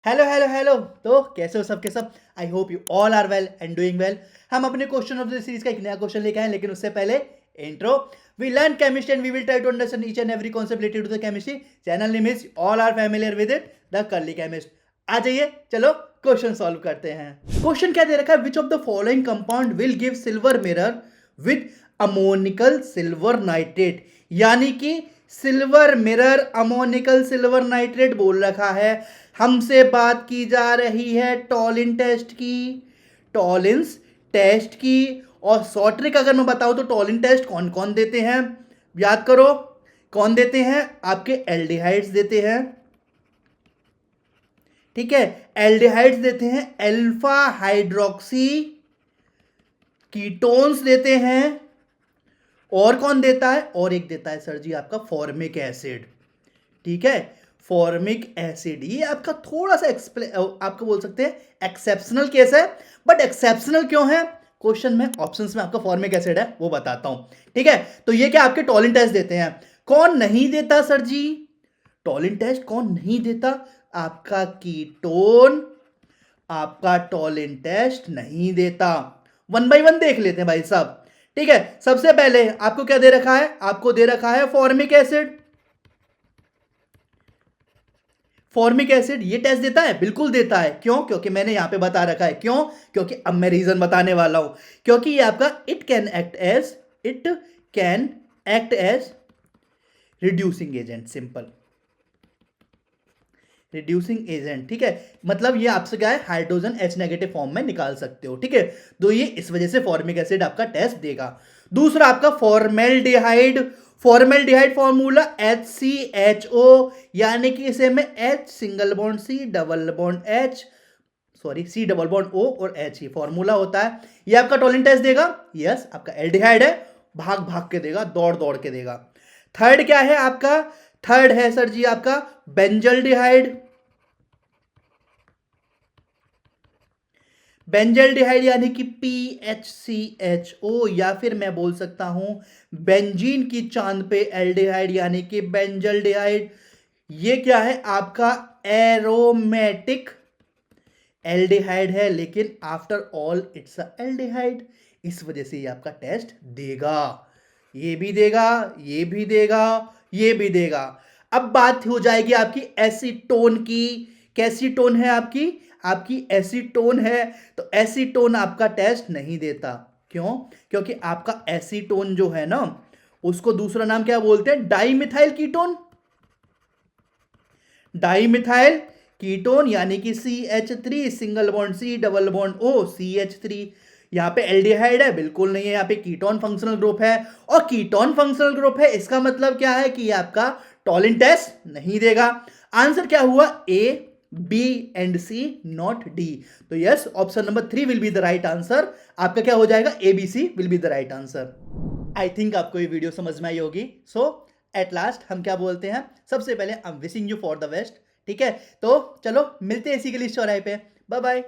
Hello hello hello. तो कैसे हो सब के सब। I hope you all are well and doing well. हम अपने क्वेश्चन ऑफ द सीरीज का एक नया क्वेश्चन लेके आए, लेकिन उससे पहले intro. We learn chemistry and we will try to understand each and every concept related to the chemistry. Channel name is all are familiar with it, the curly chemist. आ जाइए, चलो क्वेश्चन सॉल्व करते हैं। Question क्या दे रखा है? Which of the following compound will give silver mirror with ammoniacal silver nitrate. यानी कि silver mirror ammoniacal silver nitrate बोल रखा है। हमसे बात की जा रही है टॉलिन टेस्ट की, टॉलिन्स टेस्ट की। और शॉर्ट ट्रिक अगर मैं बताऊं तो टॉलिन टेस्ट कौन कौन देते हैं, याद करो। कौन देते हैं? आपके एल्डिहाइड्स देते हैं, ठीक है। एल्डिहाइड्स देते हैं, अल्फा हाइड्रोक्सी कीटोन्स देते हैं। और कौन देता है? और एक देता है सर जी आपका फॉर्मिक एसिड, ठीक है। फॉर्मिक एसिड ये आपका थोड़ा सा आपको बोल सकते हैं एक्सेप्शनल केस है। बट एक्सेप्शनल क्यों है? क्वेश्चन में ऑप्शंस में आपका फॉर्मिक एसिड है, वो बताता हूं, ठीक है। तो ये क्या आपके टॉलिन टेस्ट देते हैं। कौन नहीं देता सर जी? टॉलिन टेस्ट कौन नहीं देता? आपका कीटोन आपका टॉलिन टेस्ट नहीं देता। वन बाय वन देख लेते हैं भाई साहब, ठीक है। सबसे पहले आपको क्या दे रखा है? आपको दे रखा है फॉर्मिक एसिड। फॉर्मिक एसिड ये टेस्ट देता है, बिल्कुल देता है। क्यों? क्योंकि मैंने यहां पे बता रखा है। क्यों? क्योंकि अब मैं रीजन बताने वाला हूं। क्योंकि ये आपका it can act as reducing agent, simple reducing agent, ठीक है। मतलब ये आपसे क्या है, हाइड्रोजन H नेगेटिव फॉर्म में निकाल सकते हो, ठीक है। तो ये इस वजह से फॉर्मिक एसिड आपका टेस्ट देगा। दूसरा आपका फॉर्मेल्डिहाइड। फॉर्मेल्डिहाइड फॉर्मूला HCHO, यानी कि इसे मैं H single bond C double bond H, sorry C double bond O और H ही फॉर्मूला होता है। ये आपका टॉलिन टेस्ट देगा। यस, आपका एल्डिहाइड है, भाग भाग के देगा, दौड़ दौड़ के देगा। थर्ड क्या है आपका? थर्ड है सर जी आपका बेंजल्डिहाइड। बेंजल्डिहाइड यानी कि PHCHO, या फिर मैं बोल सकता हूं बेंजीन की चांद पे एल्डिहाइड यानी कि बेंजल्डिहाइड। ये क्या है आपका? एरोमेटिक एल्डिहाइड है, लेकिन after all it's a aldehyde. इस वजह से ये आपका टेस्ट देगा। ये भी देगा, ये भी देगा, ये भी देगा। अब बात हो जाएगी आपकी एसीटोन की। कैसी टोन है आपकी? आपकी एसीटोन है। तो एसीटोन आपका टेस्ट नहीं देता। क्यों? क्योंकि आपका एसीटोन जो है ना, उसको दूसरा नाम क्या बोलते हैं? Dimethyl ketone. डाइमिथाइल कीटोन यानी कि CH3 single bond C double bond O CH3। यहां पे एल्डिहाइड है, बिल्कुल नहीं है। यहां पे कीटोन फंक्शनल ग्रुप है, और कीटोन फंक्शनल ग्रुप है, इसका मतलब क्या है कि ये आपका टॉलिन टेस्ट नहीं देगा। आंसर क्या हुआ? A, B and C, not D। तो yes, option number 3 will be the right answer. आपका क्या हो जाएगा? ABC will be the right answer. I think आपको ये वीडियो समझ में आई होगी। सो एट लास्ट हम क्या बोलते हैं? सबसे पहले I am wishing you for the best, ठीक है। तो चलो मिलते हैं इसी के लिए चौराहे पे। Bye bye.